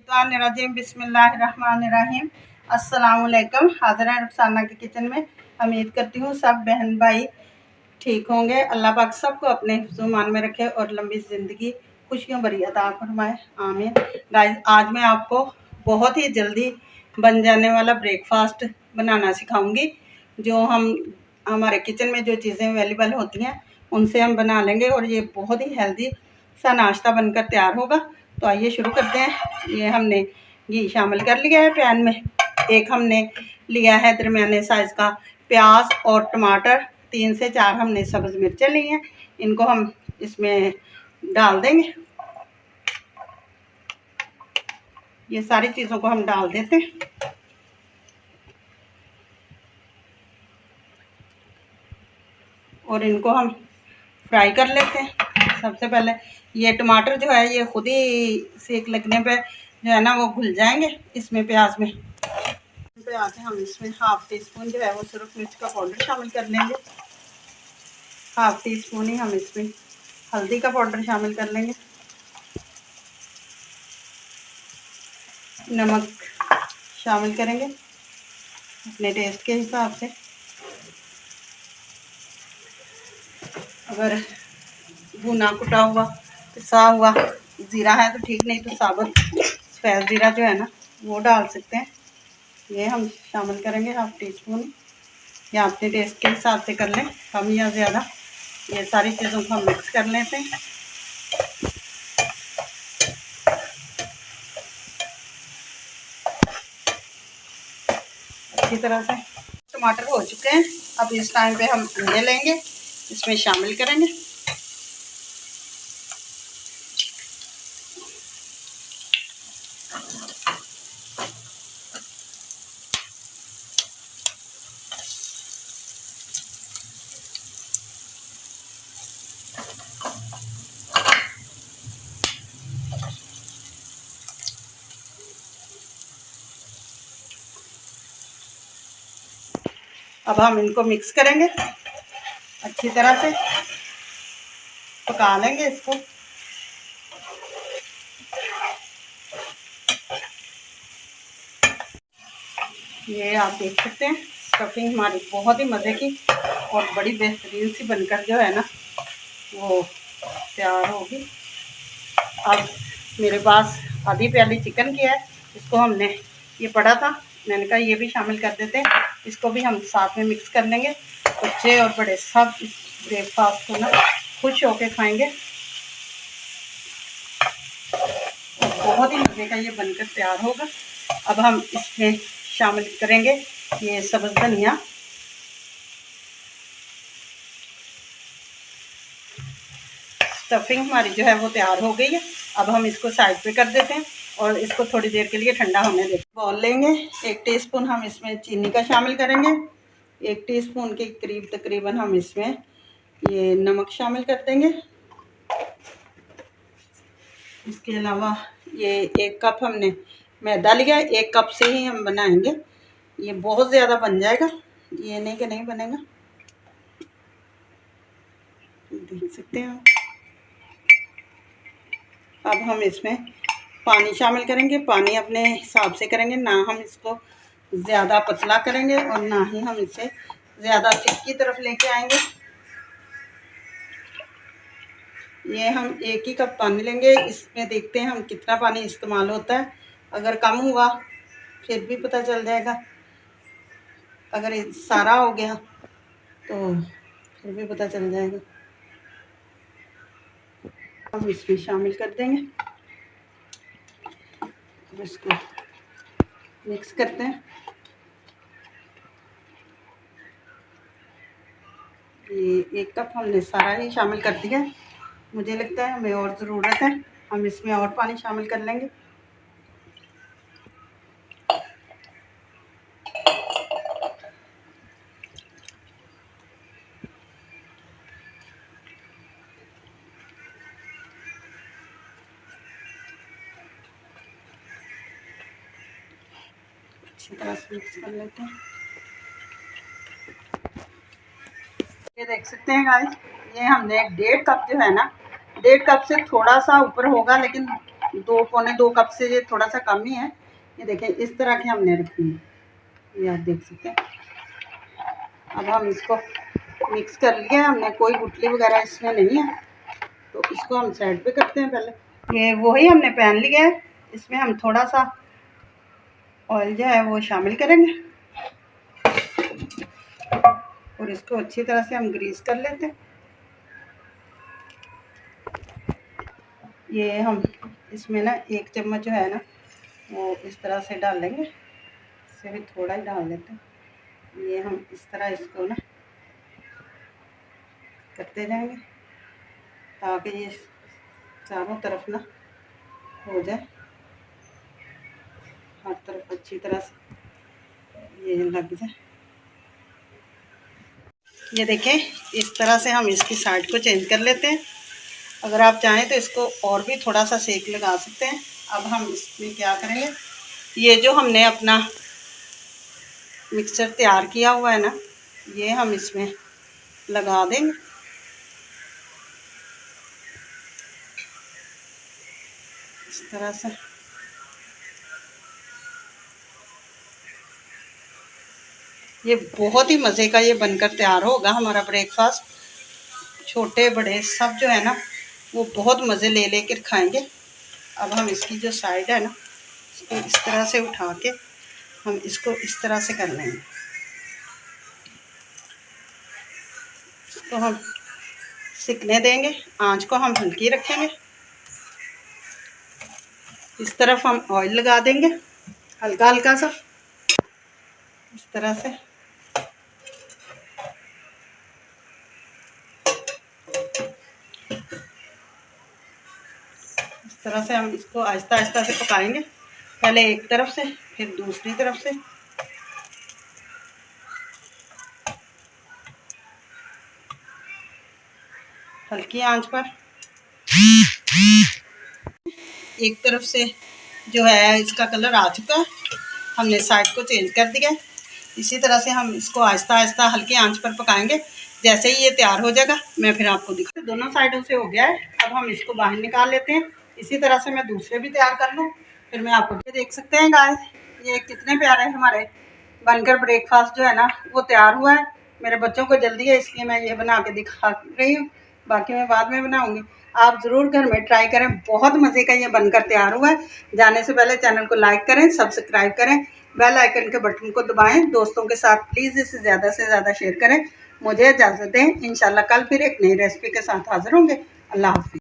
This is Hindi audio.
रजीम बिस्मिल्लाहिर्रहमानिर्रहीम। अस्सलामुअलैकुम। हाज़िर है रुखसाना के किचन में। उम्मीद करती हूँ सब बहन भाई ठीक होंगे। अल्लाह पाक सबको अपने हिफ्ज़-ओ-मान में रखे और लंबी ज़िंदगी खुशियों भरी अता फरमाए, आमीन। गाइस, आज मैं आपको बहुत ही जल्दी बन जाने वाला ब्रेकफास्ट बनाना सिखाऊंगी। जो हमारे किचन में जो चीज़ें अवेलेबल होती हैं उनसे हम बना लेंगे और ये बहुत ही हेल्दी सा नाश्ता बनकर तैयार होगा। तो आइए शुरू करते हैं। ये हमने घी शामिल कर लिया है पैन में। एक हमने लिया है दरमियाने साइज़ का प्याज और टमाटर। 3 से 4 हमने सब्ज़ मिर्चें ली हैं। इनको हम इसमें डाल देंगे। ये सारी चीज़ों को हम डाल देते हैं और इनको हम फ्राई कर लेते हैं। सबसे पहले ये टमाटर जो है ये खुद ही सेक लगने पे जो है ना वो घुल जाएंगे इसमें प्याज में। प्याज हम इसमें हाफ टी स्पून जो है वो सुरख मिर्च का पाउडर शामिल कर लेंगे। हाफ टी स्पून ही हम इसमें हल्दी का पाउडर शामिल कर लेंगे। नमक शामिल करेंगे अपने टेस्ट के हिसाब से। अगर भुना कुटा हुआ पिसा हुआ ज़ीरा है तो ठीक, नहीं तो साबुत सफ़ेद ज़ीरा जो है ना वो डाल सकते हैं। ये हम शामिल करेंगे हाफ टी स्पून, या अपने टेस्ट के हिसाब से कर लें, कम या ज़्यादा। ये सारी चीज़ों को हम मिक्स कर लेते हैं अच्छी तरह से। टमाटर हो चुके हैं। अब इस टाइम पे हम अंडे लेंगे, इसमें शामिल करेंगे। अब हम इनको मिक्स करेंगे अच्छी तरह से, पका लेंगे इसको। ये आप देख सकते हैं स्टफिंग हमारी बहुत ही मज़े की और बड़ी बेहतरीन सी बनकर जो है ना वो तैयार होगी। अब मेरे पास आधी प्याली चिकन की है, इसको हमने ये पड़ा था, मैंने कहा ये भी शामिल कर देते हैं। इसको भी हम साथ में मिक्स कर लेंगे। बच्चे और बड़े सब इस ब्रेकफास्ट को ना खुश होके खाएंगे और बहुत ही मज़े का ये बनकर तैयार होगा। अब हम इसमें शामिल करेंगे ये सब्ज़ धनिया। स्टफिंग हमारी जो है वो तैयार हो गई है। अब हम इसको साइड पे कर देते हैं और इसको थोड़ी देर के लिए ठंडा होने देते हैं। बाउल लेंगे, 1 टीस्पून हम इसमें चीनी का शामिल करेंगे। 1 टीस्पून के करीब तकरीबन हम इसमें ये नमक शामिल कर देंगे। इसके अलावा ये 1 कप हमने मैदा लिया है, 1 कप से ही हम बनाएंगे। ये बहुत ज़्यादा बन जाएगा, ये नहीं कि नहीं बनेगा, देख सकते हैं आप। अब हम इसमें पानी शामिल करेंगे। पानी अपने हिसाब से करेंगे, ना हम इसको ज़्यादा पतला करेंगे और ना ही हम इसे ज़्यादा थिक की तरफ लेके आएंगे। ये हम 1 ही कप पानी लेंगे। इसमें देखते हैं हम कितना पानी इस्तेमाल होता है। अगर कम हुआ फिर भी पता चल जाएगा, अगर सारा हो गया तो फिर भी पता चल जाएगा। हम इसमें शामिल कर देंगे, इसको मिक्स करते हैं। ये 1 कप हमने सारा ही शामिल कर दिया। मुझे लगता है हमें और ज़रूरत है, हम इसमें और पानी शामिल कर लेंगे। अच्छी तरह से मिक्स कर लेते हैं। ये देख सकते हैं गाइस, ये हमने 1.5 कप जो है ना, 1.5 कप से थोड़ा सा ऊपर होगा, लेकिन 2 पौने 2 कप से ये थोड़ा सा कम ही है। ये देखें इस तरह की हमने रखनी है, ये आप देख सकते हैं। अब हम इसको मिक्स कर लिया हमने, कोई गुठली वगैरह इसमें नहीं है, तो इसको हम साइड पे करते हैं। पहले ये वही हमने पैन लिया है, इसमें हम थोड़ा सा ऑयल जो है वो शामिल करेंगे और इसको अच्छी तरह से हम ग्रीस कर लेते हैं। ये हम इसमें ना 1 चम्मच जो है ना वो इस तरह से डाल लेंगे, इससे भी थोड़ा ही डाल लेते हैं। ये हम इस तरह इसको ना करते जाएंगे ताकि ये चारों तरफ ना हो जाए, हर तरफ अच्छी तरह से ये लग जाए। ये देखें इस तरह से हम इसकी साइड को चेंज कर लेते हैं। अगर आप चाहें तो इसको और भी थोड़ा सा सेक लगा सकते हैं। अब हम इसमें क्या करेंगे, ये जो हमने अपना मिक्सचर तैयार किया हुआ है ना, ये हम इसमें लगा देंगे इस तरह से। ये बहुत ही मज़े का ये बनकर तैयार होगा हमारा ब्रेकफास्ट। छोटे बड़े सब जो है ना वो बहुत मज़े ले लेकर खाएंगे। अब हम इसकी जो साइड है ना इसको इस तरह से उठा के हम इसको इस तरह से कर लेंगे। इसको हम सिकने देंगे, आंच को हम हल्की रखेंगे। इस तरफ हम ऑयल लगा देंगे हल्का हल्का सा, इस तरह से। इस तरह से हम इसको आहिस्ता आहिस्ता से पकाएंगे, पहले एक तरफ से फिर दूसरी तरफ से। हल्की आंच पर एक तरफ से जो है इसका कलर आ चुका है, हमने साइड को चेंज कर दिया है। इसी तरह से हम इसको आहिस्ता आहिस्ता हल्की आंच पर पकाएंगे। जैसे ही ये तैयार हो जाएगा मैं फिर आपको दिखा। दोनों साइडों से हो गया है, अब हम इसको बाहर निकाल लेते हैं। इसी तरह से मैं दूसरे भी तैयार कर लूँ, फिर मैं आपको देख सकते हैं गाइस ये कितने प्यारे हमारे बनकर ब्रेकफास्ट जो है ना वो तैयार हुआ है। मेरे बच्चों को जल्दी है इसलिए मैं ये बना के दिखा रही हूँ, बाकी मैं बाद में बनाऊँगी। आप ज़रूर घर में ट्राई करें, बहुत मज़े का ये बनकर तैयार हुआ है। जाने से पहले चैनल को लाइक करें, सब्सक्राइब करें, बेल आइकन के बटन को दबाएं, दोस्तों के साथ प्लीज़ इसे ज़्यादा से ज़्यादा शेयर करें। मुझे इजाज़त दें, इंशाल्लाह कल फिर एक नई रेसिपी के साथ हाज़िर होंगे। अल्लाह हाफ़िज़।